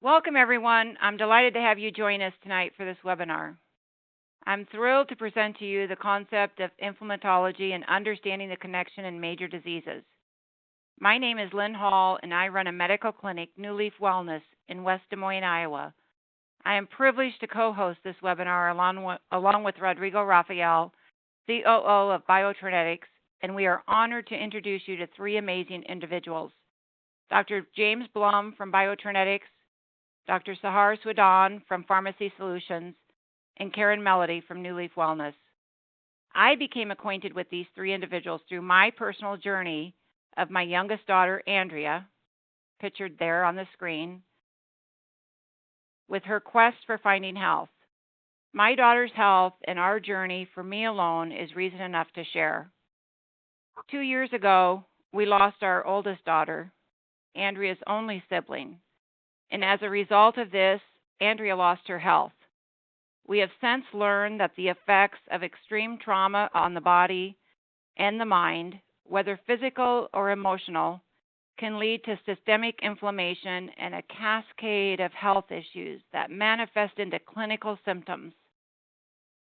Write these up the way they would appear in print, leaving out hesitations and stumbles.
Welcome, everyone. I'm delighted to have you join us tonight for this webinar. I'm thrilled to present to you the concept of inflammatology and understanding the connection in major diseases. My name is Lynn Hall, and I run a medical clinic, New Leaf Wellness, in West Des Moines, Iowa. I am privileged to co-host this webinar along with Rodrigo Rafael, COO of Biotrinetix, and we are honored to introduce you to three amazing individuals: Dr. James Blum from Biotrinetix, Dr. Sahar Swidan from Pharmacy Solutions, and Karen Mellody from New Leaf Wellness. I became acquainted with these three individuals through my personal journey of my youngest daughter, Andrea, pictured there on the screen, with her quest for finding health. My daughter's health and our journey for me alone is reason enough to share. 2 years ago, we lost our oldest daughter, Andrea's only sibling, and as a result of this, Andrea lost her health. We have since learned that the effects of extreme trauma on the body and the mind, whether physical or emotional, can lead to systemic inflammation and a cascade of health issues that manifest into clinical symptoms.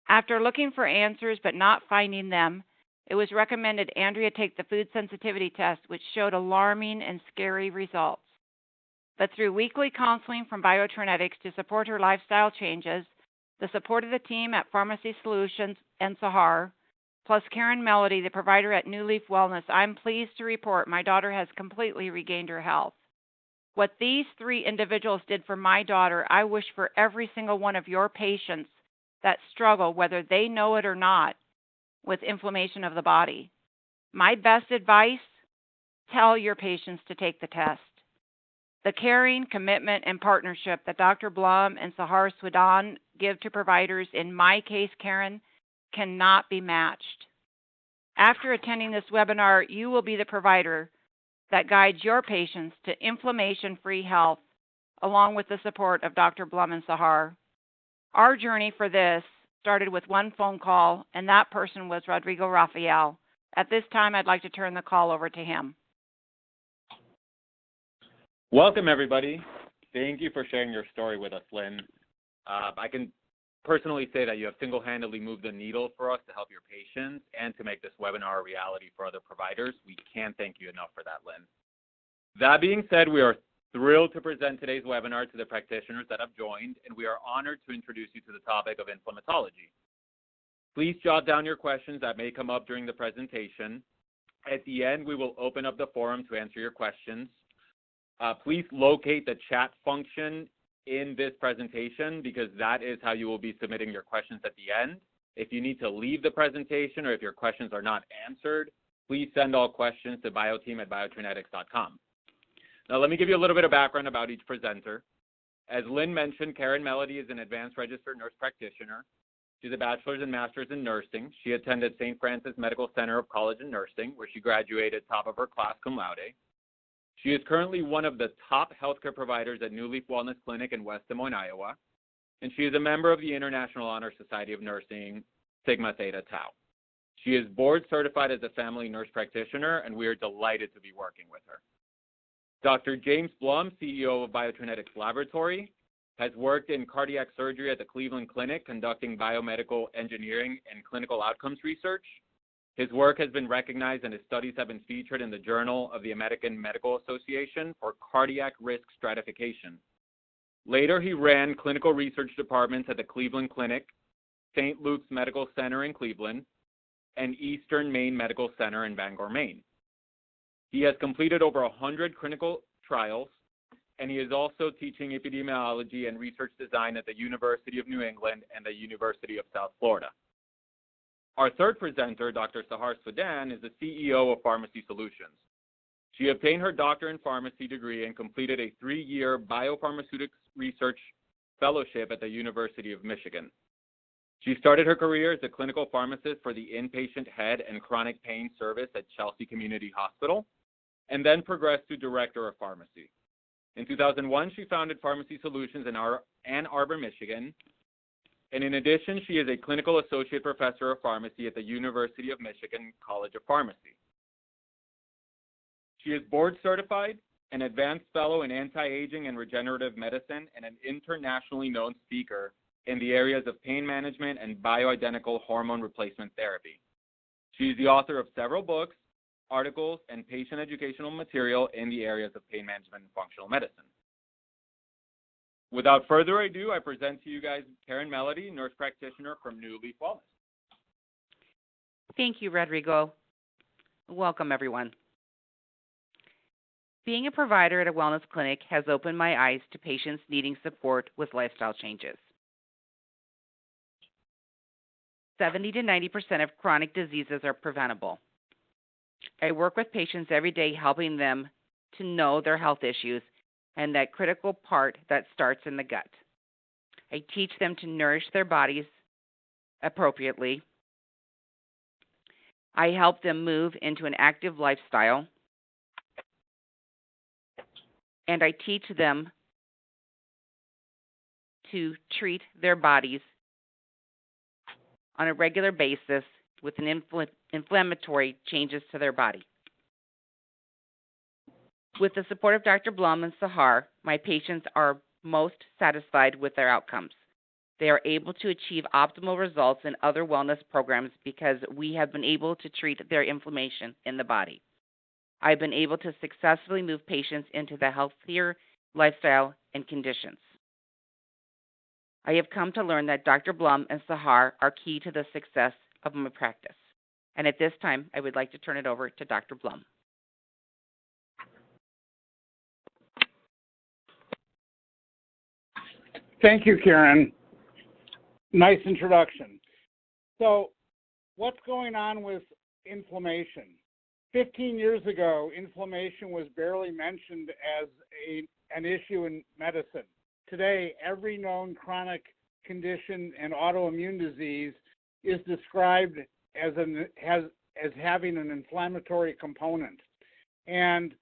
After looking for answers but not finding them, it was recommended Andrea take the food sensitivity test, which showed alarming and scary results. But through weekly counseling from Biotrinetix to support her lifestyle changes, the support of the team at Pharmacy Solutions and Sahar, plus Karen Mellody, the provider at New Leaf Wellness, I'm pleased to report my daughter has completely regained her health. What these three individuals did for my daughter, I wish for every single one of your patients that struggle, whether they know it or not, with inflammation of the body. My best advice: tell your patients to take the test. The caring, commitment, and partnership that Dr. Blum and Sahar Swidan give to providers, in my case, Karen, cannot be matched. After attending this webinar, you will be the provider that guides your patients to inflammation-free health, along with the support of Dr. Blum and Sahar. Our journey for this started with one phone call, and that person was Rodrigo Rafael. At this time, I'd like to turn the call over to him. Welcome, everybody. Thank you for sharing your story with us, Lynn. I can personally say that you have single-handedly moved the needle for us to help your patients and to make this webinar a reality for other providers. We can't thank you enough for that, Lynn. That being said, we are thrilled to present today's webinar to the practitioners that have joined, and we are honored to introduce you to the topic of inflammatology. Please jot down your questions that may come up during the presentation. At the end, we will open up the forum to answer your questions. Please locate the chat function in this presentation, because that is how you will be submitting your questions at the end. If you need to leave the presentation or if your questions are not answered, please send all questions to bioteam@biotrinetix.com. Now, let me give you a little bit of background about each presenter. As Lynn mentioned, Karen Mellody is an advanced registered nurse practitioner. She's a bachelor's and master's in nursing. She attended St. Francis Medical Center of College and Nursing, where she graduated top of her class cum laude. She is currently one of the top healthcare providers at New Leaf Wellness Clinic in West Des Moines, Iowa, and she is a member of the International Honor Society of Nursing, Sigma Theta Tau. She is board certified as a family nurse practitioner, and we are delighted to be working with her. Dr. James Blum, CEO of Biotrinetix Laboratories, has worked in cardiac surgery at the Cleveland Clinic, conducting biomedical engineering and clinical outcomes research. His work has been recognized, and his studies have been featured in the Journal of the American Medical Association for Cardiac Risk Stratification. Later, he ran clinical research departments at the Cleveland Clinic, St. Luke's Medical Center in Cleveland, and Eastern Maine Medical Center in Bangor, Maine. He has completed over 100 clinical trials, and he is also teaching epidemiology and research design at the University of New England and the University of South Florida. Our third presenter, Dr. Sahar Swidan, is the CEO of Pharmacy Solutions. She obtained her doctor in pharmacy degree and completed a 3-year biopharmaceutics research fellowship at the University of Michigan. She started her career as a clinical pharmacist for the inpatient head and chronic pain service at Chelsea Community Hospital, and then progressed to director of pharmacy. In 2001, she founded Pharmacy Solutions in Ann Arbor, Michigan. And in addition, she is a clinical associate professor of pharmacy at the University of Michigan College of Pharmacy. She is board certified an advanced fellow in anti-aging and regenerative medicine, and an internationally known speaker in the areas of pain management and bioidentical hormone replacement therapy. She is the author of several books, articles, and patient educational material in the areas of pain management and functional medicine. Without further ado, I present to you guys Karen Mellody, nurse practitioner from New Leaf Wellness. Thank you, Rodrigo. Welcome, everyone. Being a provider at a wellness clinic has opened my eyes to patients needing support with lifestyle changes. 70 to 90% of chronic diseases are preventable. I work with patients every day helping them to know their health issues and that critical part that starts in the gut. I teach them to nourish their bodies appropriately. I help them move into an active lifestyle. And I teach them to treat their bodies on a regular basis with an inflammatory changes to their body. With the support of Dr. Blum and Sahar, my patients are most satisfied with their outcomes. They are able to achieve optimal results in other wellness programs because we have been able to treat their inflammation in the body. I've been able to successfully move patients into the healthier lifestyle and conditions. I have come to learn that Dr. Blum and Sahar are key to the success of my practice. And at this time, I would like to turn it over to Dr. Blum. Thank you, Karen. Nice introduction. So, what's going on with inflammation? 15 years ago, inflammation was barely mentioned as an issue in medicine. Today, every known chronic condition and autoimmune disease is described as having an inflammatory component. And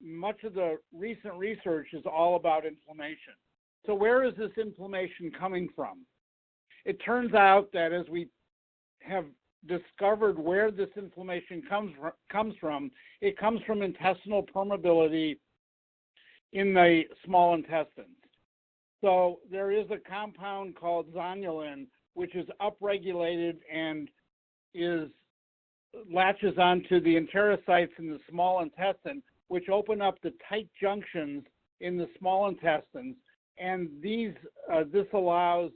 much of the recent research is all about inflammation. So where is this inflammation coming from? It turns out that as we have discovered where this inflammation comes from, it comes from intestinal permeability in the small intestines. So there is a compound called zonulin, which is upregulated and latches onto the enterocytes in the small intestine, which open up the tight junctions in the small intestines. And this allows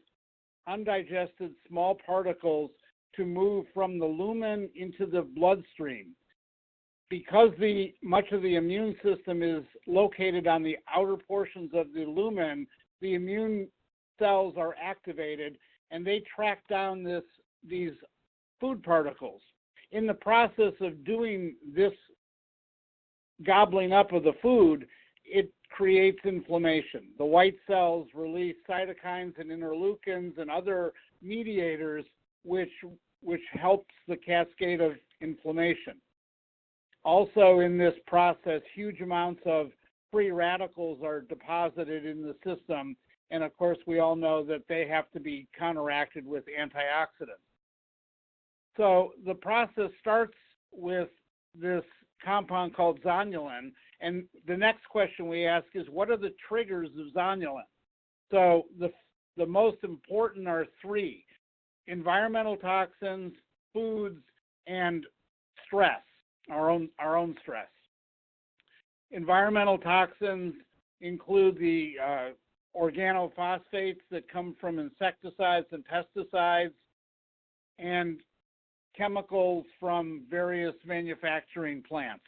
undigested small particles to move from the lumen into the bloodstream. Because much of the immune system is located on the outer portions of the lumen, the immune cells are activated and they track down these food particles. In the process of doing this gobbling up of the food, it creates inflammation. The white cells release cytokines and interleukins and other mediators which helps the cascade of inflammation. Also in this process, huge amounts of free radicals are deposited in the system, and of course we all know that they have to be counteracted with antioxidants. So the process starts with this compound called zonulin, and the next question we ask is, what are the triggers of zonulin? So the most important are three: environmental toxins, foods, and stress, our own stress. Environmental toxins include the organophosphates that come from insecticides and pesticides, and chemicals from various manufacturing plants.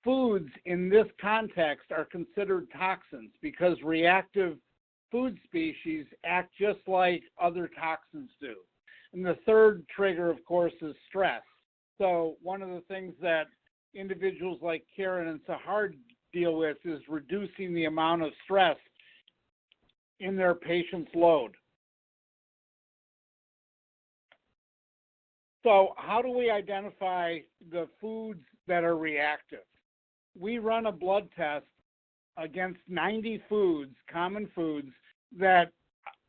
Foods in this context are considered toxins because reactive food species act just like other toxins do. And the third trigger, of course, is stress. So one of the things that individuals like Karen and Sahar deal with is reducing the amount of stress in their patient's load. So how do we identify the foods that are reactive? We run a blood test against 90 foods, common foods, that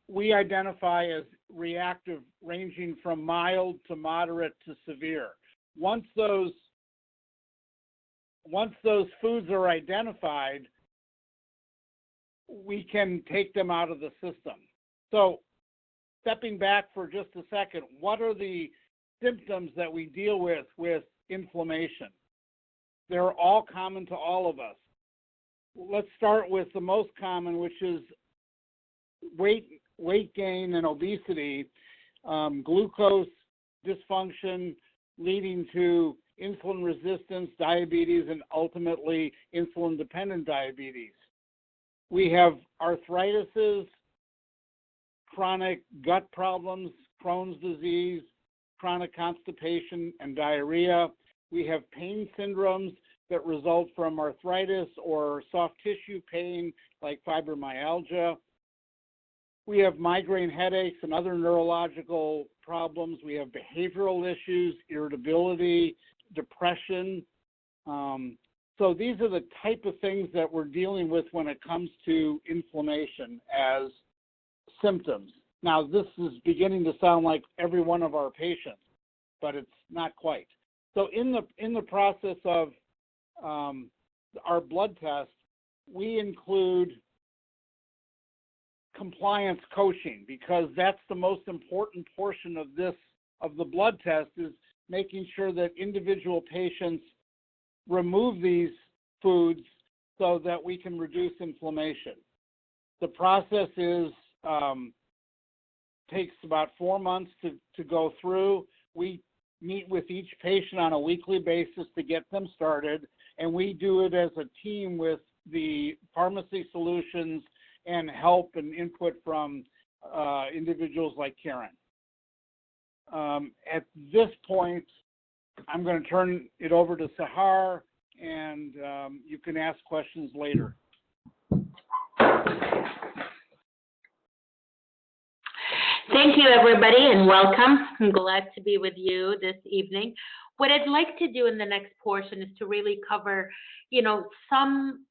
we identify as reactive, ranging from mild to moderate to severe. Once those once those foods are identified, we can take them out of the system. So stepping back for just a second, what are the symptoms that we deal with inflammation? They're all common to all of us. Let's start with the most common, which is weight gain and obesity, glucose dysfunction leading to insulin resistance, diabetes, and ultimately insulin-dependent diabetes. We have arthritises, chronic gut problems, Crohn's disease, chronic constipation, and diarrhea. We have pain syndromes that result from arthritis or soft tissue pain like fibromyalgia. We have migraine headaches and other neurological problems. We have behavioral issues, irritability, depression. So these are the type of things that we're dealing with when it comes to inflammation as symptoms. Now, this is beginning to sound like every one of our patients, but it's not quite. So in the process of our blood test, we include compliance coaching, because that's the most important portion of the blood test, is making sure that individual patients remove these foods so that we can reduce inflammation. The process takes about 4 months to go through. We meet with each patient on a weekly basis to get them started, and we do it as a team with the pharmacy solutions and help and input from individuals like Karen. At this point, I'm going to turn it over to Sahar, and you can ask questions later. Thank you, everybody, and welcome. I'm glad to be with you this evening. What I'd like to do in the next portion is to really cover, some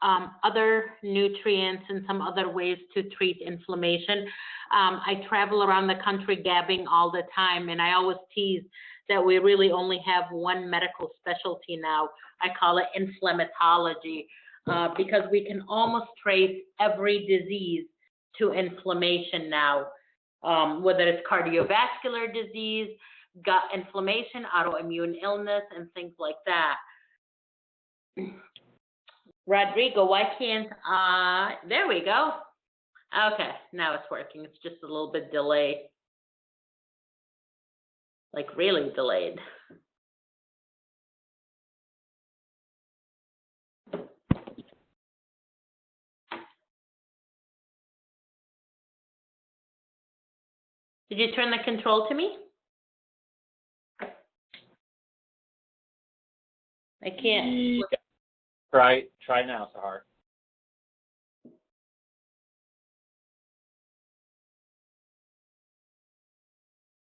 other nutrients and some other ways to treat inflammation. I travel around the country gabbing all the time, and I always tease that we really only have one medical specialty now. I call it inflammatology, because we can almost trace every disease to inflammation now, whether it's cardiovascular disease, gut inflammation, autoimmune illness, and things like that. Rodrigo, why can't there we go. Okay, now it's working. It's just a little bit delayed. Like really delayed. Did you turn the control to me? I can't. Yeah. Try now, Sahar.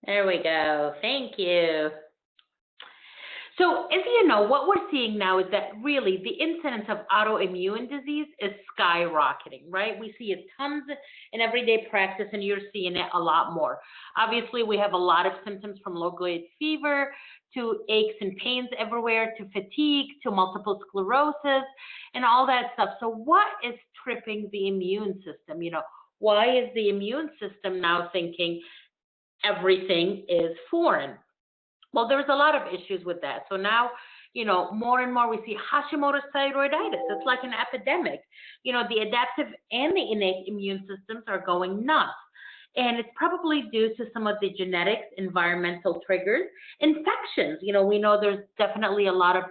There we go. Thank you. So as you know, what we're seeing now is that really the incidence of autoimmune disease is skyrocketing, right? We see it tons in everyday practice, and you're seeing it a lot more. Obviously, we have a lot of symptoms from low-grade fever to aches and pains everywhere, to fatigue, to multiple sclerosis, and all that stuff. So what is tripping the immune system? Why is the immune system now thinking everything is foreign? Well, there's a lot of issues with that. So now, more and more we see Hashimoto's thyroiditis. It's like an epidemic. The adaptive and the innate immune systems are going nuts. And it's probably due to some of the genetics, environmental triggers, infections. We know there's definitely a lot of,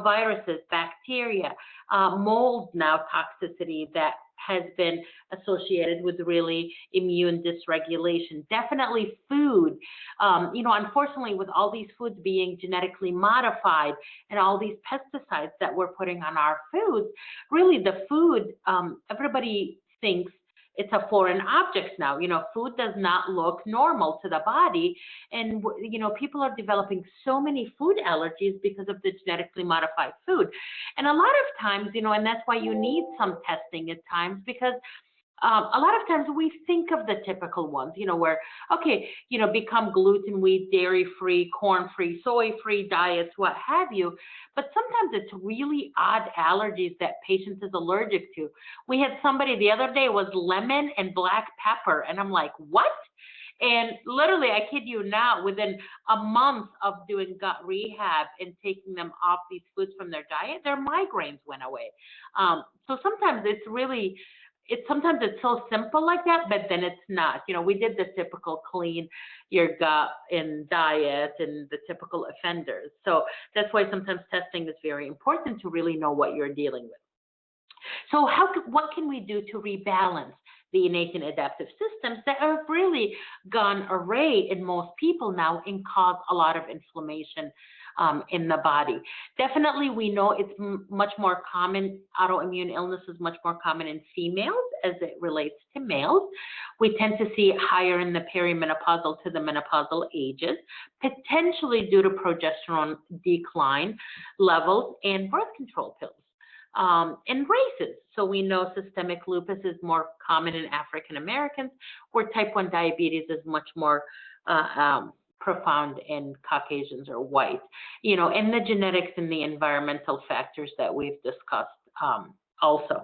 viruses, bacteria, mold now toxicity that has been associated with really immune dysregulation. Definitely food. Unfortunately, with all these foods being genetically modified and all these pesticides that we're putting on our foods, really the food, everybody thinks it's a foreign object now. Food does not look normal to the body. And, people are developing so many food allergies because of the genetically modified food. And a lot of times, and that's why you need some testing at times, because A lot of times we think of the typical ones, where, okay, become gluten-free, dairy-free, corn-free, soy-free diets, what have you. But sometimes it's really odd allergies that patients is allergic to. We had somebody the other day was lemon and black pepper, and I'm like, what? And literally, I kid you not, within a month of doing gut rehab and taking them off these foods from their diet, their migraines went away. So sometimes sometimes it's so simple like that, but then it's not. We did the typical clean your gut and diet and the typical offenders. So that's why sometimes testing is very important to really know what you're dealing with. So what can we do to rebalance the innate and adaptive systems that have really gone array in most people now and cause a lot of inflammation in the body? Definitely, we know it's much more common, autoimmune illness is much more common in females as it relates to males. We tend to see it higher in the perimenopausal to the menopausal ages, potentially due to progesterone decline levels and birth control pills. And races. So we know systemic lupus is more common in African Americans, where type 1 diabetes is much more profound in Caucasians or white, and the genetics and the environmental factors that we've discussed also.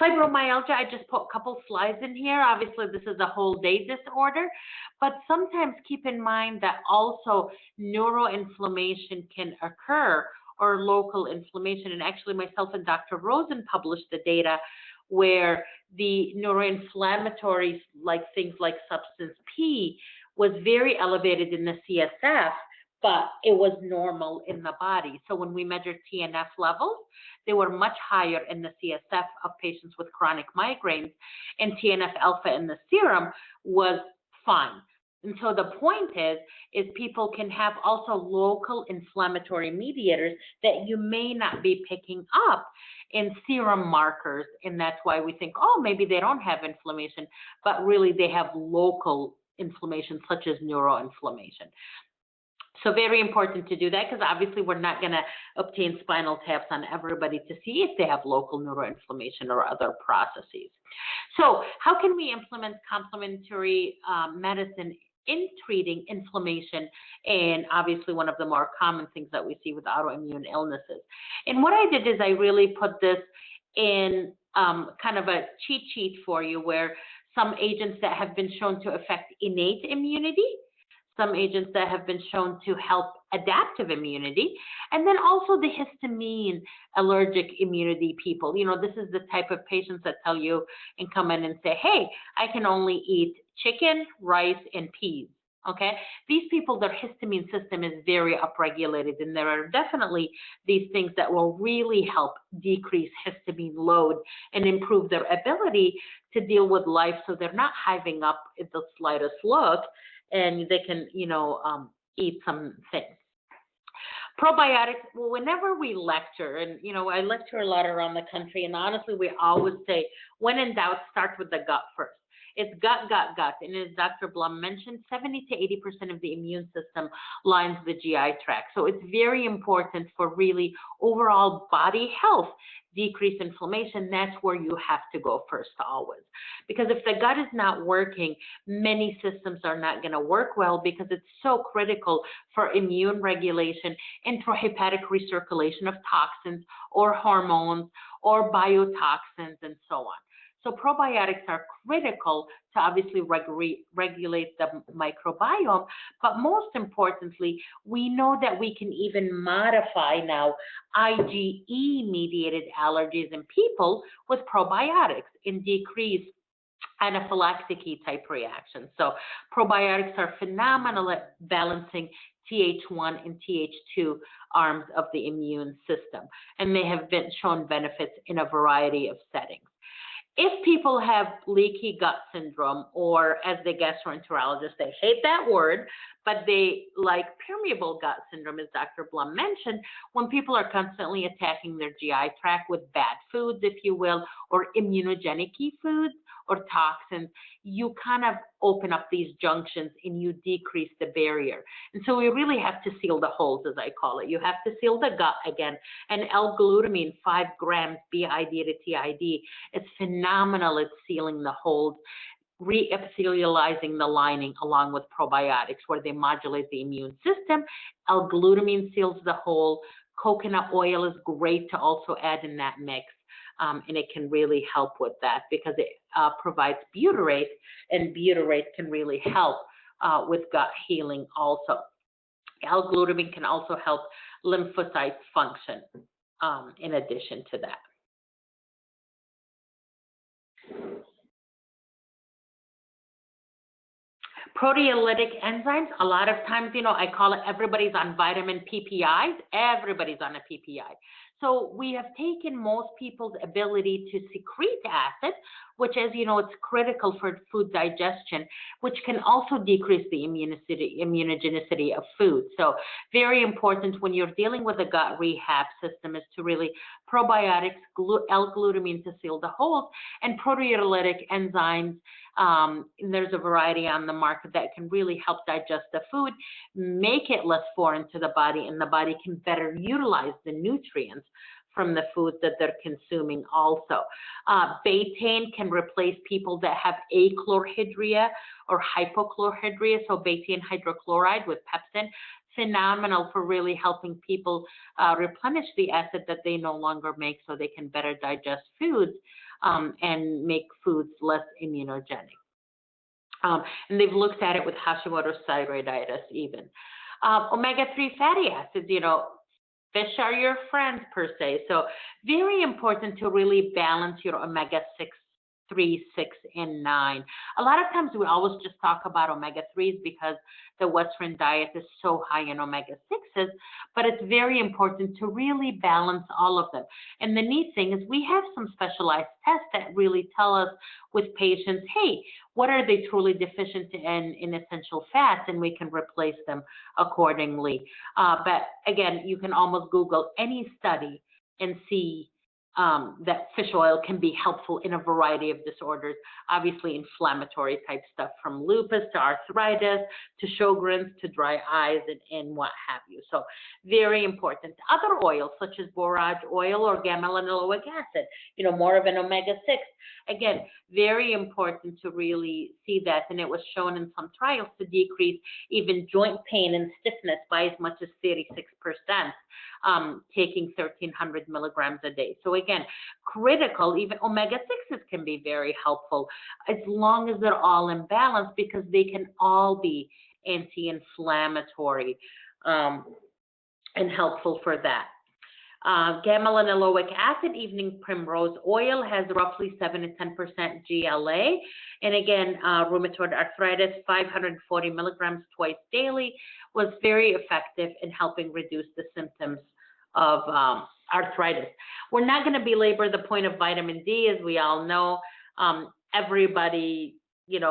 Fibromyalgia, I just put a couple slides in here. Obviously, this is a whole day disorder, but sometimes keep in mind that also neuroinflammation can occur, or local inflammation. And actually, myself and Dr. Rosen published the data where the neuroinflammatories, like things like substance P, was very elevated in the CSF, but it was normal in the body. So when we measured TNF levels, they were much higher in the CSF of patients with chronic migraines, and TNF alpha in the serum was fine. And so the point is people can have also local inflammatory mediators that you may not be picking up in serum markers. And that's why we think, oh, maybe they don't have inflammation, but really they have local inflammation, such as neuroinflammation. So very important to do that, because obviously we're not going to obtain spinal taps on everybody to see if they have local neuroinflammation or other processes. So how can we implement complementary medicine in treating inflammation, and obviously one of the more common things that we see with autoimmune illnesses? And what I did is I really put this in kind of a cheat sheet for you, where some agents that have been shown to affect innate immunity, some agents that have been shown to help adaptive immunity, and then also the histamine allergic immunity people. This is the type of patients that tell you and come in and say, hey, I can only eat chicken, rice, and peas. Okay, these people, their histamine system is very upregulated, and there are definitely these things that will really help decrease histamine load and improve their ability to deal with life, so they're not hiving up at the slightest look, and they can, eat some things. Probiotics, well, whenever we lecture, and, I lecture a lot around the country, and honestly, we always say, when in doubt, start with the gut first. It's gut, gut, gut. And as Dr. Blum mentioned, 70 to 80% of the immune system lines the GI tract. So it's very important for really overall body health, decrease inflammation. That's where you have to go first always. Because if the gut is not working, many systems are not going to work well, because it's so critical for immune regulation, intrahepatic recirculation of toxins or hormones or biotoxins and so on. So probiotics are critical to obviously regulate the microbiome, but most importantly, we know that we can even modify now IgE-mediated allergies in people with probiotics and decrease anaphylactic type reactions. So probiotics are phenomenal at balancing Th1 and Th2 arms of the immune system, and they have been shown benefits in a variety of settings. If people have leaky gut syndrome, or as the gastroenterologist, they hate that word, but they, like permeable gut syndrome, as Dr. Blum mentioned, when people are constantly attacking their GI tract with bad foods, if you will, or immunogenic foods or toxins, you kind of open up these junctions and you decrease the barrier. And so we really have to seal the holes, as I call it. You have to seal the gut again. And L-glutamine, 5 grams BID to TID, it's phenomenal at sealing the holes, re-epithelializing the lining along with probiotics where they modulate the immune system. L-glutamine seals the hole. Coconut oil is great to also add in that mix. And it can really help with that because it provides butyrate, and butyrate can really help with gut healing also. L-glutamine can also help lymphocytes function in addition to that. Proteolytic enzymes, a lot of times, I call it everybody's on vitamin PPIs. Everybody's on a PPI. So we have taken most people's ability to secrete acid, which, as you know, it's critical for food digestion, which can also decrease the immunogenicity of food. So very important when you're dealing with a gut rehab system is to really probiotics, L-glutamine to seal the holes, and proteolytic enzymes. And there's a variety on the market that can really help digest the food, make it less foreign to the body, and the body can better utilize the nutrients from the food that they're consuming also. Betaine can replace people that have achlorhydria or hypochlorhydria, so betaine hydrochloride with pepsin, phenomenal for really helping people replenish the acid that they no longer make so they can better digest foods and make foods less immunogenic. And they've looked at it with Hashimoto's thyroiditis even. Omega-3 fatty acids, fish are your friends per se. So very important to really balance your omega-6, 3, 6, and 9. A lot of times we always just talk about omega-3s because the Western diet is so high in omega-6s, but it's very important to really balance all of them. And the neat thing is we have some specialized tests that really tell us with patients, hey, what are they truly deficient in essential fats, and we can replace them accordingly. But again, you can almost Google any study and see that fish oil can be helpful in a variety of disorders, obviously inflammatory type stuff from lupus to arthritis to Sjogren's to dry eyes and what have you. So very important. Other oils such as borage oil or gamma-linolenic acid, more of an omega-6. Again, very important to really see that, and it was shown in some trials to decrease even joint pain and stiffness by as much as 36%, taking 1,300 milligrams a day. So again, critical, even omega-6s can be very helpful as long as they're all in balance because they can all be anti-inflammatory and helpful for that. Gamma-linolenic acid, evening primrose oil has roughly 7 to 10% GLA. And again, rheumatoid arthritis, 540 milligrams twice daily was very effective in helping reduce the symptoms of arthritis. We're not going to belabor the point of vitamin D, as we all know. Everybody,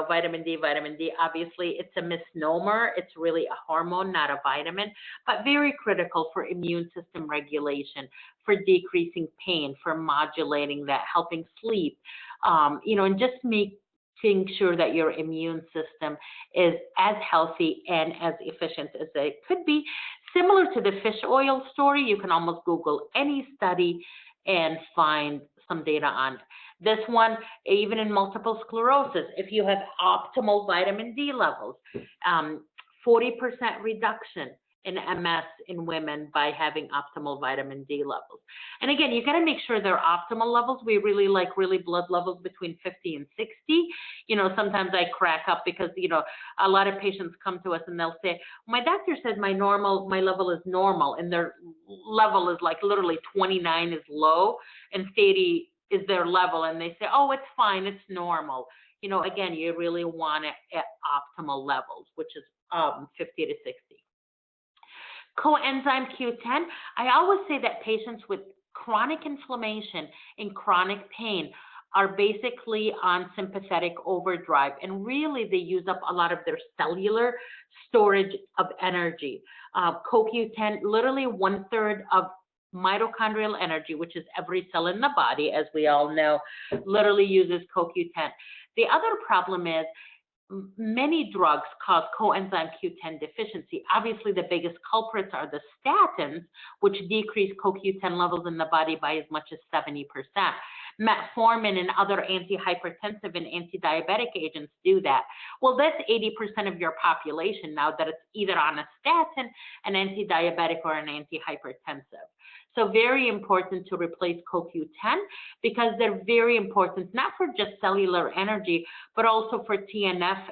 vitamin D, obviously it's a misnomer. It's really a hormone, not a vitamin, but very critical for immune system regulation, for decreasing pain, for modulating that, helping sleep, and just making sure that your immune system is as healthy and as efficient as it could be. Similar to the fish oil story, you can almost Google any study and find some data on it. This one, even in multiple sclerosis, if you have optimal vitamin D levels, 40% reduction in MS in women by having optimal vitamin D levels. And again, you got to make sure they're optimal levels. We really like blood levels between 50 and 60. Sometimes I crack up because, a lot of patients come to us and they'll say, my doctor said my level is normal, and their level is like literally 29 is low and 30 is their level, and they say, oh, it's fine, it's normal. Again, you really want it at optimal levels, which is 50 to 60. Coenzyme Q10, I always say that patients with chronic inflammation and chronic pain are basically on sympathetic overdrive, and really they use up a lot of their cellular storage of energy. CoQ10, literally 1/3 of mitochondrial energy, which is every cell in the body, as we all know, literally uses CoQ10. The other problem is many drugs cause coenzyme Q10 deficiency. Obviously, the biggest culprits are the statins, which decrease CoQ10 levels in the body by as much as 70%. Metformin and other antihypertensive and anti-diabetic agents do that. Well, that's 80% of your population now that it's either on a statin, an anti-diabetic, or an antihypertensive. So very important to replace CoQ10 because they're very important, not for just cellular energy, but also for TNF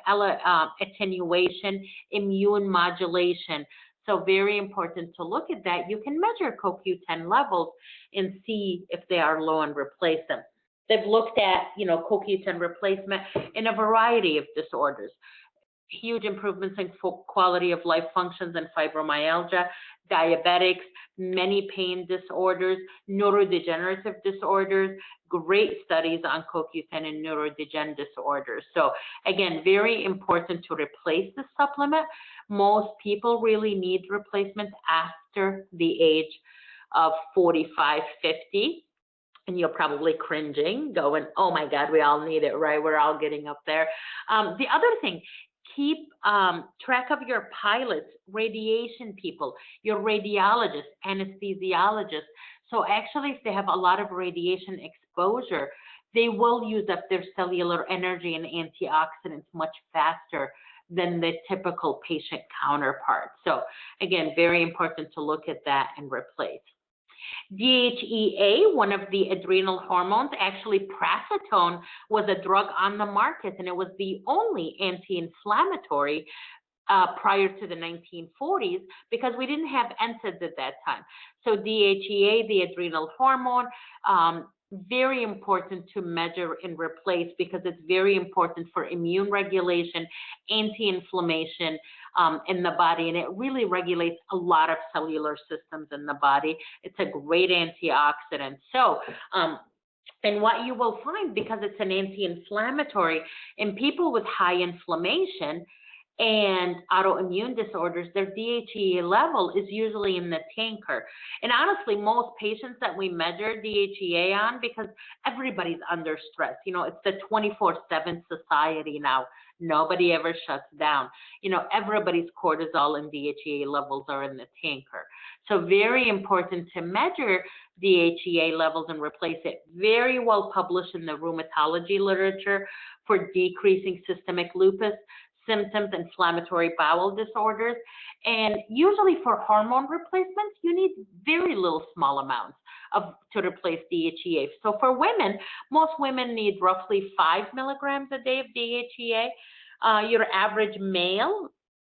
attenuation, immune modulation. So very important to look at that. You can measure CoQ10 levels and see if they are low and replace them. They've looked at, CoQ10 replacement in a variety of disorders. Huge improvements in quality of life functions and fibromyalgia, diabetics, many pain disorders, neurodegenerative disorders, great studies on CoQ10 and neurodegenerative disorders. So again, very important to replace the supplement. Most people really need replacement after the age of 45, 50. And you're probably cringing, going, oh my God, we all need it, right? We're all getting up there. The other thing, keep track of your pilots, radiation people, your radiologists, anesthesiologists. So actually, if they have a lot of radiation exposure, they will use up their cellular energy and antioxidants much faster than the typical patient counterpart. So again, very important to look at that and replace. DHEA, one of the adrenal hormones, actually prazotone was a drug on the market, and it was the only anti-inflammatory prior to the 1940s because we didn't have NSAIDs at that time. So DHEA, the adrenal hormone, very important to measure and replace because it's very important for immune regulation, anti-inflammation in the body, and it really regulates a lot of cellular systems in the body. It's a great antioxidant. So, and what you will find, because it's an anti-inflammatory, in people with high inflammation and autoimmune disorders, their DHEA level is usually in the tanker. And honestly, most patients that we measure DHEA on, because everybody's under stress, it's the 24/7 society now. Nobody ever shuts down. Everybody's cortisol and DHEA levels are in the tanker. So very important to measure DHEA levels and replace it. Very well published in the rheumatology literature for decreasing systemic lupus symptoms, inflammatory bowel disorders. And usually for hormone replacements, you need very little small amounts to replace DHEA. So for women, most women need roughly 5 milligrams a day of DHEA. Your average male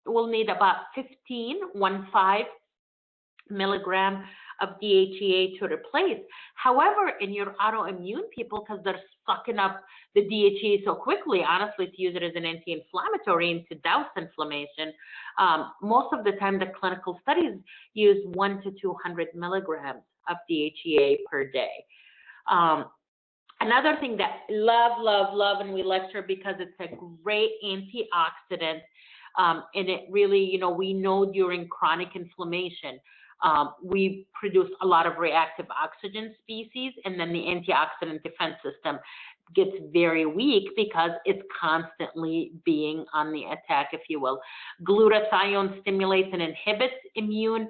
will need about 15 milligram of DHEA to replace. However, in your autoimmune people, because they're sucking up the DHEA so quickly, honestly, to use it as an anti-inflammatory and to douse inflammation, most of the time the clinical studies use 100 to 200 milligrams of DHEA per day. Another thing that love, and we lecture because it's a great antioxidant, and it really, we know during chronic inflammation, we produce a lot of reactive oxygen species, and then the antioxidant defense system gets very weak because it's constantly being on the attack, if you will. Glutathione stimulates and inhibits immune,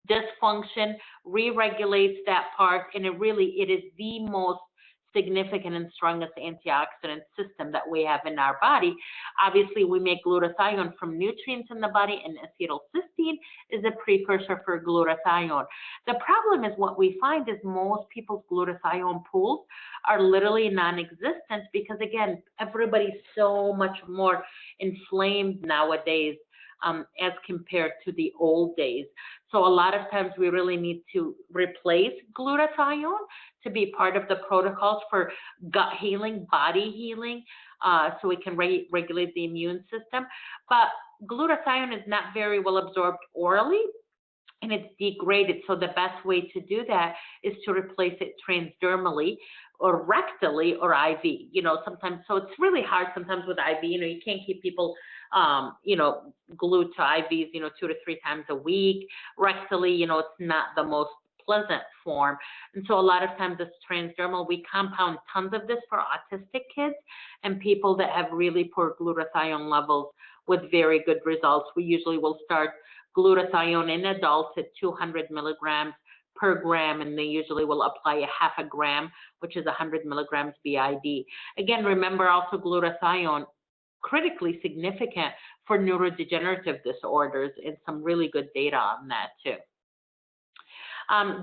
dysfunction, re-regulates that part, and it is the most significant and strongest antioxidant system that we have in our body. Obviously, we make glutathione from nutrients in the body, and acetylcysteine is a precursor for glutathione. The problem is what we find is most people's glutathione pools are literally non-existent because, again, everybody's so much more inflamed nowadays as compared to the old days. So a lot of times we really need to replace glutathione to be part of the protocols for gut healing, body healing, so we can regulate the immune system. But glutathione is not very well absorbed orally. and it's degraded. So the best way to do that is to replace it transdermally or rectally or IV. You know, sometimes, so it's really hard sometimes with IV. You know, you can't keep people, you know, glued to IVs, you know, 2 to 3 times a week. Rectally, you know, it's not the most pleasant form. And so a lot of times it's transdermal. We compound tons of this for autistic kids and people that have really poor glutathione levels with very good results. We usually will start glutathione in adults at 200 milligrams per gram, and they usually will apply a half a gram, which is 100 milligrams BID. Again, remember also glutathione, critically significant for neurodegenerative disorders, and some really good data on that too.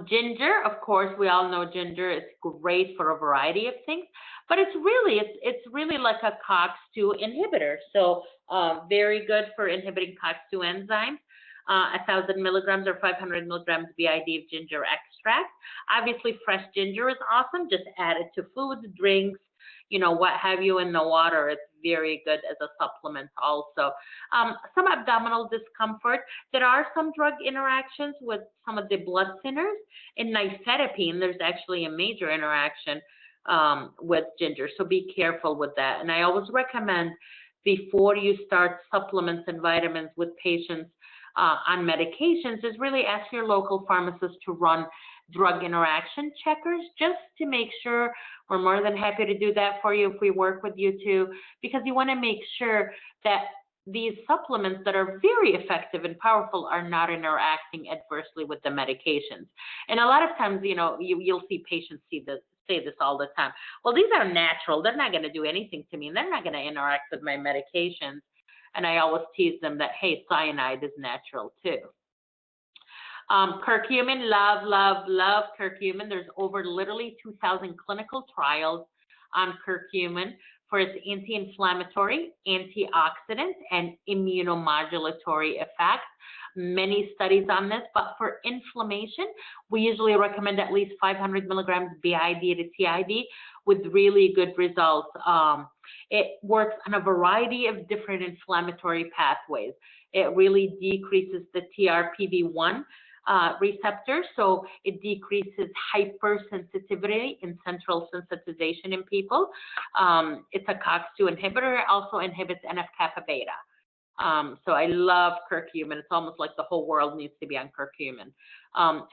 Ginger, of course, we all know ginger is great for a variety of things, but it's really like a COX-2 inhibitor. So very good for inhibiting COX-2 enzymes. 1,000 milligrams or 500 milligrams BID of ginger extract. Obviously, fresh ginger is awesome. Just add it to foods, drinks, you know, what have you in the water. It's very good as a supplement also. Some abdominal discomfort. There are some drug interactions with some of the blood thinners. In nifedipine, there's actually a major interaction with ginger, so be careful with that. And I always recommend before you start supplements and vitamins with patients on medications is really ask your local pharmacist to run drug interaction checkers just to make sure. We're more than happy to do that for you if we work with you too, because you want to make sure that these supplements that are very effective and powerful are not interacting adversely with the medications. And a lot of times, you know, you'll see patients say this all the time. Well, these are natural. They're not going to do anything to me, and they're not going to interact with my medications. And I always tease them that, hey, cyanide is natural too. Curcumin, love curcumin. There's over literally 2,000 clinical trials on curcumin for its anti-inflammatory, antioxidant, and immunomodulatory effects. Many studies on this, but for inflammation, we usually recommend at least 500 milligrams BID to TID with really good results. It works on a variety of different inflammatory pathways. It really decreases the TRPV1 receptor, so it decreases hypersensitivity and central sensitization in people. It's a COX-2 inhibitor. It also inhibits NF-kappa beta. So I love curcumin. It's almost like the whole world needs to be on curcumin.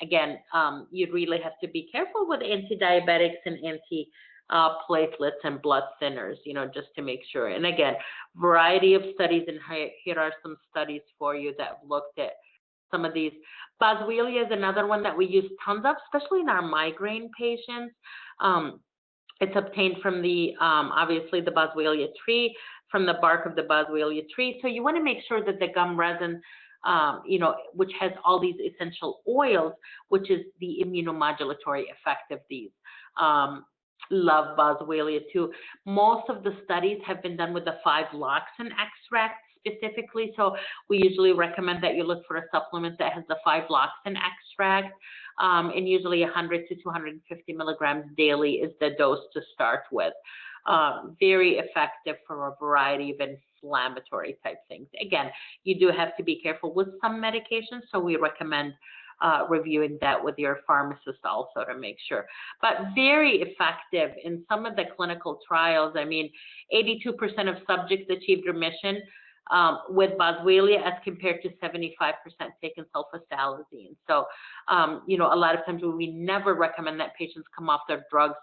Again, you really have to be careful with anti-diabetics and anti-platelets and blood thinners, you know, just to make sure. And again, variety of studies, and here are some studies for you that have looked at some of these. Boswellia is another one that we use tons of, especially in our migraine patients. It's obtained from the, obviously, the Boswellia tree, from the bark of the Boswellia tree. So you want to make sure that the gum resin, you know, which has all these essential oils, which is the immunomodulatory effect of these. Love Boswellia too. Most of the studies have been done with the 5-loxane extract specifically. So we usually recommend that you look for a supplement that has the 5-loxane extract. And usually 100 to 250 milligrams daily is the dose to start with. Very effective for a variety of inflammatory type things. Again, you do have to be careful with some medications, so we recommend reviewing that with your pharmacist also to make sure. But very effective in some of the clinical trials. I mean, 82% of subjects achieved remission with Boswellia as compared to 75% taking sulfasalazine. So, you know, a lot of times we never recommend that patients come off their drugs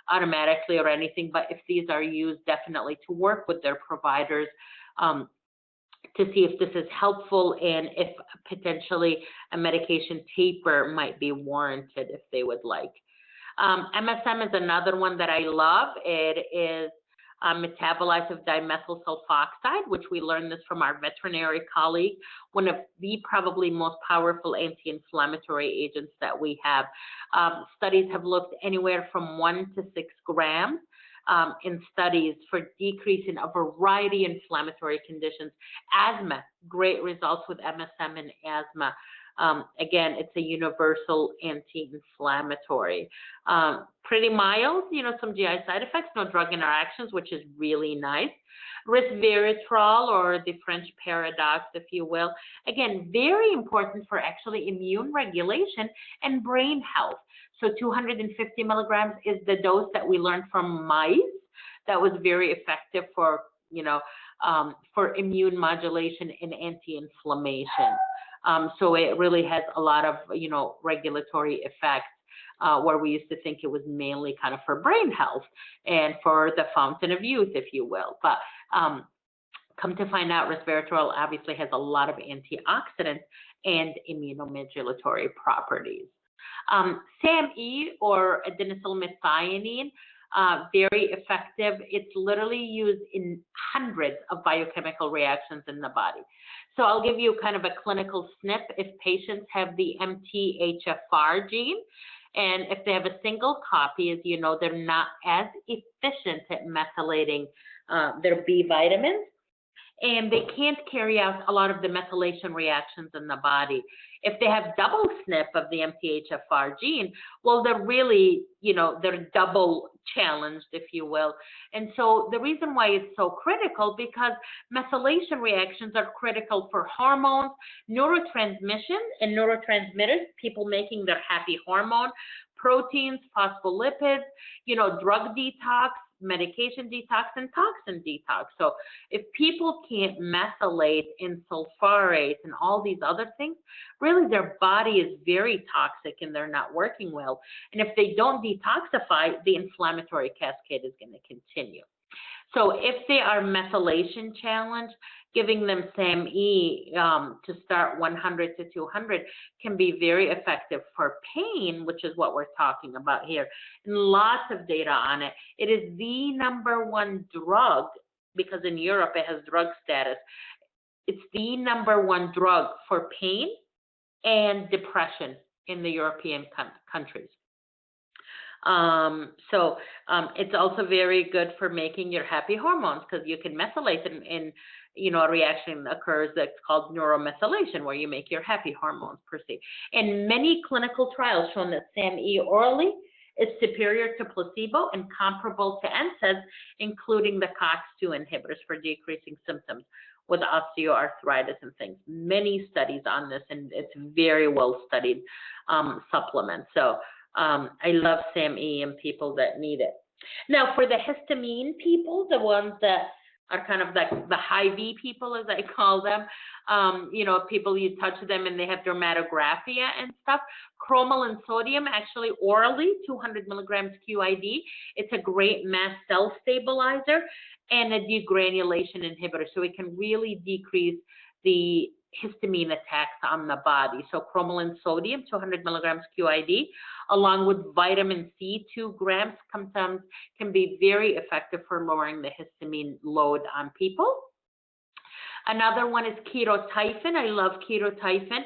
automatically or anything, but if these are used, definitely to work with their providers to see if this is helpful and if potentially a medication taper might be warranted if they would like. MSM is another one that I love. It is a metabolite of dimethyl sulfoxide, which we learned this from our veterinary colleague, one of the probably most powerful anti-inflammatory agents that we have. Studies have looked anywhere from 1 to 6 grams in studies for decreasing a variety of inflammatory conditions. Asthma, great results with MSM and asthma. Again, it's a universal anti-inflammatory. Pretty mild, some GI side effects, no drug interactions, which is really nice. Resveratrol, or the French paradox, if you will. Again, very important for actually immune regulation and brain health. So 250 milligrams is the dose that we learned from mice that was very effective for immune modulation and anti-inflammation. So it really has a lot of, regulatory effects, where we used to think it was mainly kind of for brain health and for the fountain of youth, if you will. But come to find out, resveratrol obviously has a lot of antioxidants and immunomodulatory properties. SAMe, or adenosylmethionine, very effective. It's literally used in hundreds of biochemical reactions in the body. So I'll give you kind of a clinical snip. If patients have the MTHFR gene, and if they have a single copy, as you know, they're not as efficient at methylating their B vitamins, and they can't carry out a lot of the methylation reactions in the body. If they have double SNP of the MTHFR gene, well, they're really, they're double challenged, if you will. And so the reason why it's so critical, because methylation reactions are critical for hormones, neurotransmission and neurotransmitters, people making their happy hormone, proteins, phospholipids, drug detox, medication detox, and toxin detox. So if people can't methylate in sulfarates and all these other things, really their body is very toxic and they're not working well. And if they don't detoxify, the inflammatory cascade is going to continue. So if they are methylation challenged, giving them SAMe to start 100 to 200 can be very effective for pain, which is what we're talking about here. And lots of data on it. It is the #1 drug, because in Europe it has drug status. It's the #1 drug for pain and depression in the European countries. It's also very good for making your happy hormones, because you can methylate them in, a reaction occurs that's called neuromethylation, where you make your happy hormones per se. And many clinical trials shown that SAMe orally is superior to placebo and comparable to NSAIDs, including the COX-2 inhibitors for decreasing symptoms with osteoarthritis and things. Many studies on this, and it's very well studied supplement. So I love SAMe in people that need it. Now, for the histamine people, the ones that are kind of the high V people, as I call them, people, you touch them and they have dermatographia and stuff. Chromalin sodium, actually orally, 200 milligrams QID. It's a great mast cell stabilizer and a degranulation inhibitor. So it can really decrease the histamine attacks on the body. So chromalin sodium, 200 milligrams QID, along with vitamin C, 2 grams, sometimes can be very effective for lowering the histamine load on people. Another one is ketotifen. I love ketotifen.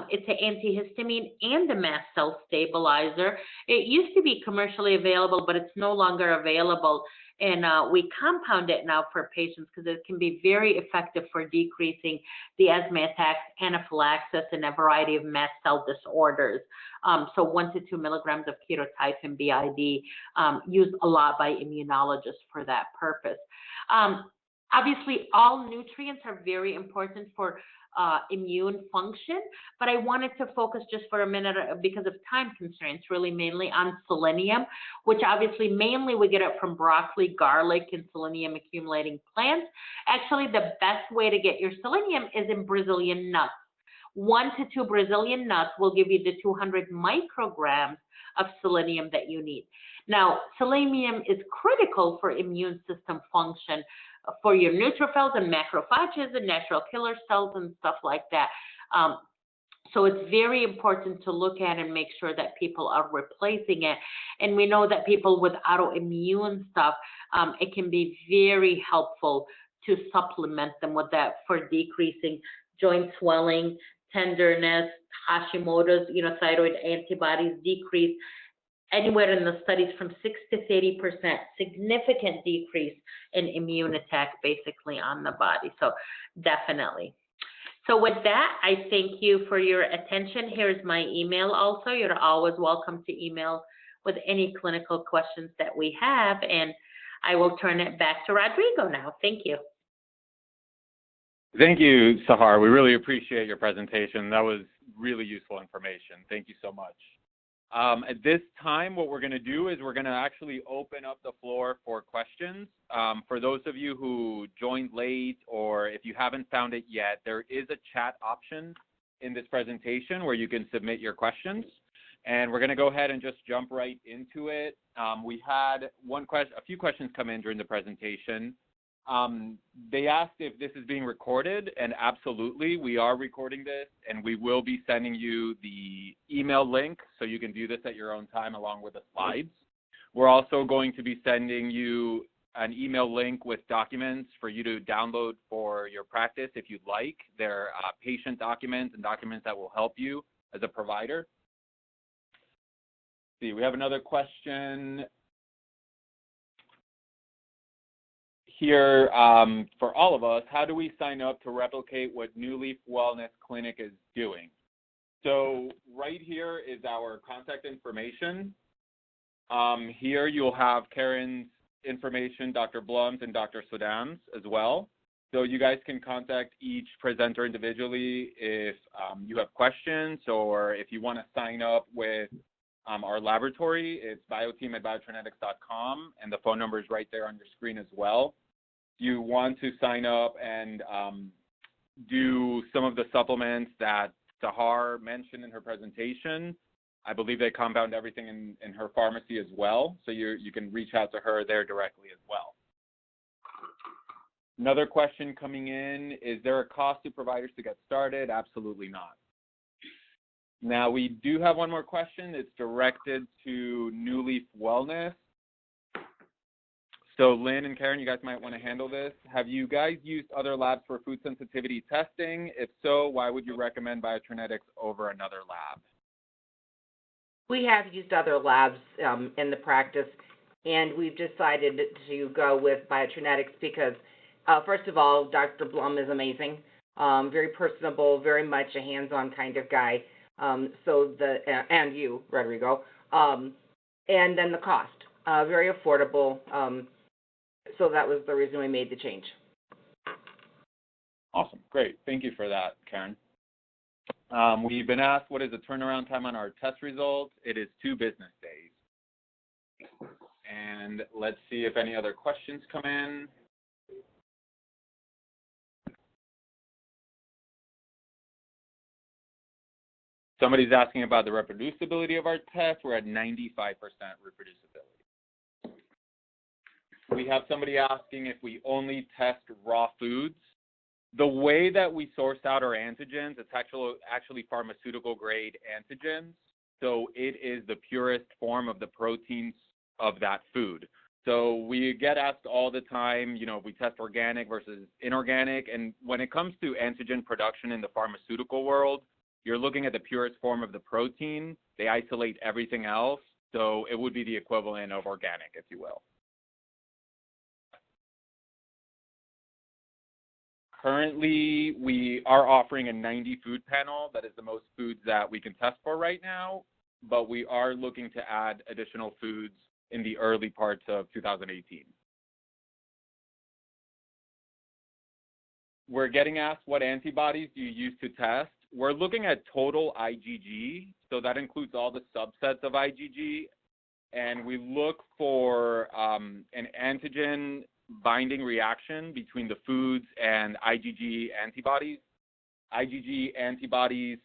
It's an antihistamine and a mast cell stabilizer. It used to be commercially available, but it's no longer available. And we compound it now for patients because it can be very effective for decreasing the asthma attacks, anaphylaxis, and a variety of mast cell disorders. So 1 to 2 milligrams of ketotifen BID, used a lot by immunologists for that purpose. Obviously, all nutrients are very important for immune function, but I wanted to focus just for a minute, because of time constraints, really mainly on selenium, which obviously mainly we get it from broccoli, garlic, and selenium accumulating plants. Actually, the best way to get your selenium is in Brazilian nuts. 1 to 2 Brazilian nuts will give you the 200 micrograms of selenium that you need. Now, selenium is critical for immune system function, for your neutrophils and macrophages and natural killer cells and stuff like that. So it's very important to look at and make sure that people are replacing it. And we know that people with autoimmune stuff, it can be very helpful to supplement them with that for decreasing joint swelling, tenderness, Hashimoto's, thyroid antibodies decrease anywhere in the studies from 6 to 30%, significant decrease in immune attack basically on the body. So definitely. So with that, I thank you for your attention. Here's my email also. You're always welcome to email with any clinical questions that we have, and I will turn it back to Rodrigo now. Thank you. Thank you, Sahar. We really appreciate your presentation. That was really useful information. Thank you so much. At this time, what we're going to do is we're going to actually open up the floor for questions. For those of you who joined late, or if you haven't found it yet, there is a chat option in this presentation where you can submit your questions. And we're going to go ahead and just jump right into it. We had a few questions come in during the presentation. They asked if this is being recorded, and absolutely, we are recording this, and we will be sending you the email link so you can view this at your own time along with the slides. We're also going to be sending you an email link with documents for you to download for your practice if you'd like. They're patient documents and documents that will help you as a provider. Let's see, we have another question here for all of us. How do we sign up to replicate what New Leaf Wellness Clinic is doing? So right here is our contact information. Here you'll have Karen's information, Dr. Blum's and Dr. Swidan's as well. So you guys can contact each presenter individually if you have questions, or if you want to sign up with our laboratory. It's bioteam@biotrinetix.com, and the phone number is right there on your screen as well. If you want to sign up and do some of the supplements that Sahar mentioned in her presentation, I believe they compound everything in her pharmacy as well, so you can reach out to her there directly as well. Another question coming in, is there a cost to providers to get started? Absolutely not. Now, we do have one more question. It's directed to New Leaf Wellness. So Lynn and Karen, you guys might want to handle this. Have you guys used other labs for food sensitivity testing? If so, why would you recommend Biotrinetix over another lab? We have used other labs in the practice, and we've decided to go with Biotrinetix because, first of all, Dr. Blum is amazing, very personable, very much a hands-on kind of guy. And you, Rodrigo, and then the cost, very affordable. So that was the reason we made the change. Awesome, great. Thank you for that, Karen. We've been asked what is the turnaround time on our test results. It is 2 business days. And let's see if any other questions come in. Somebody's asking about the reproducibility of our test. We're at 95% reproducibility. We have somebody asking if we only test raw foods. The way that we source out our antigens, it's actually pharmaceutical grade antigens. So it is the purest form of the proteins of that food. So we get asked all the time, you know, we test organic versus inorganic. And when it comes to antigen production in the pharmaceutical world, you're looking at the purest form of the protein. They isolate everything else. So it would be the equivalent of organic, if you will. Currently, we are offering a 90 food panel. That is the most foods that we can test for right now, but we are looking to add additional foods in the early parts of 2018. We're getting asked what antibodies do you use to test. We're looking at total IgG, so that includes all the subsets of IgG, and we look for an antigen binding reaction between the foods and IgG antibodies. IgG antibodies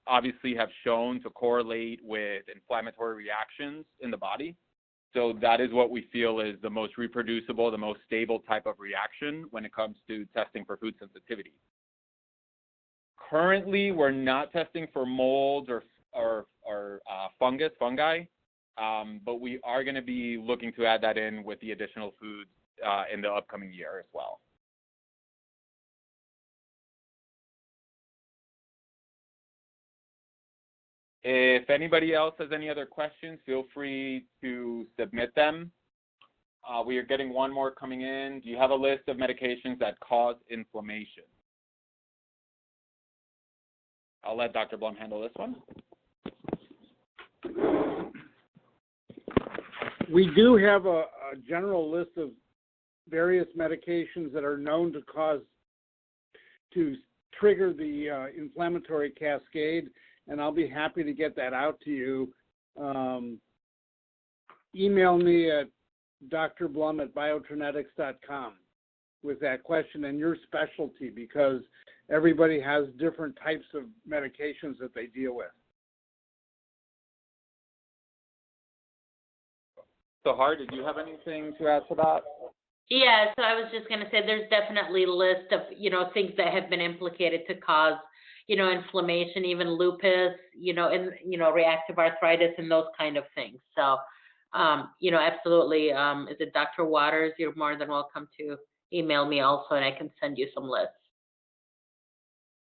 obviously have shown to correlate with inflammatory reactions in the body. So that is what we feel is the most reproducible, the most stable type of reaction when it comes to testing for food sensitivity. Currently, we're not testing for molds or fungi, but we are going to be looking to add that in with the additional foods in the upcoming year as well. If anybody else has any other questions, feel free to submit them. We are getting one more coming in. Do you have a list of medications that cause inflammation? I'll let Dr. Blum handle this one. We do have a general list of various medications that are known to trigger the inflammatory cascade, and I'll be happy to get that out to you. Email me at drblum@biotrinetix.com with that question and your specialty, because everybody has different types of medications that they deal with. Sahar, did you have anything to add to that? Yeah, so I was just going to say there's definitely a list of, things that have been implicated to cause, inflammation, even lupus, and, reactive arthritis and those kind of things. So, absolutely. Is it Dr. Waters? You're more than welcome to email me also, and I can send you some lists.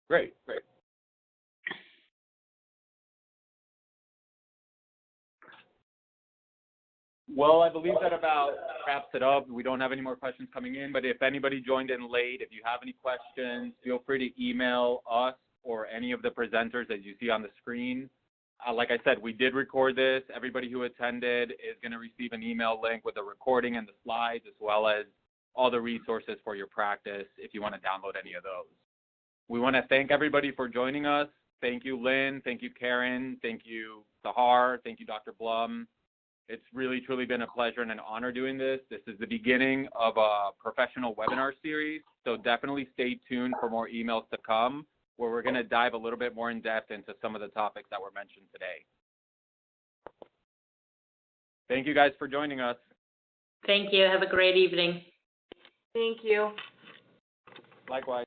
Great. Well, I believe that about wraps it up. We don't have any more questions coming in, but if anybody joined in late, if you have any questions, feel free to email us or any of the presenters that you see on the screen. Like I said, we did record this. Everybody who attended is going to receive an email link with the recording and the slides, as well as all the resources for your practice if you want to download any of those. We want to thank everybody for joining us. Thank you, Lynn. Thank you, Karen. Thank you, Sahar. Thank you, Dr. Blum. It's really, truly been a pleasure and an honor doing this. This is the beginning of a professional webinar series, so definitely stay tuned for more emails to come, where we're going to dive a little bit more in depth into some of the topics that were mentioned today. Thank you guys for joining us. Thank you. Have a great evening. Thank you. Likewise.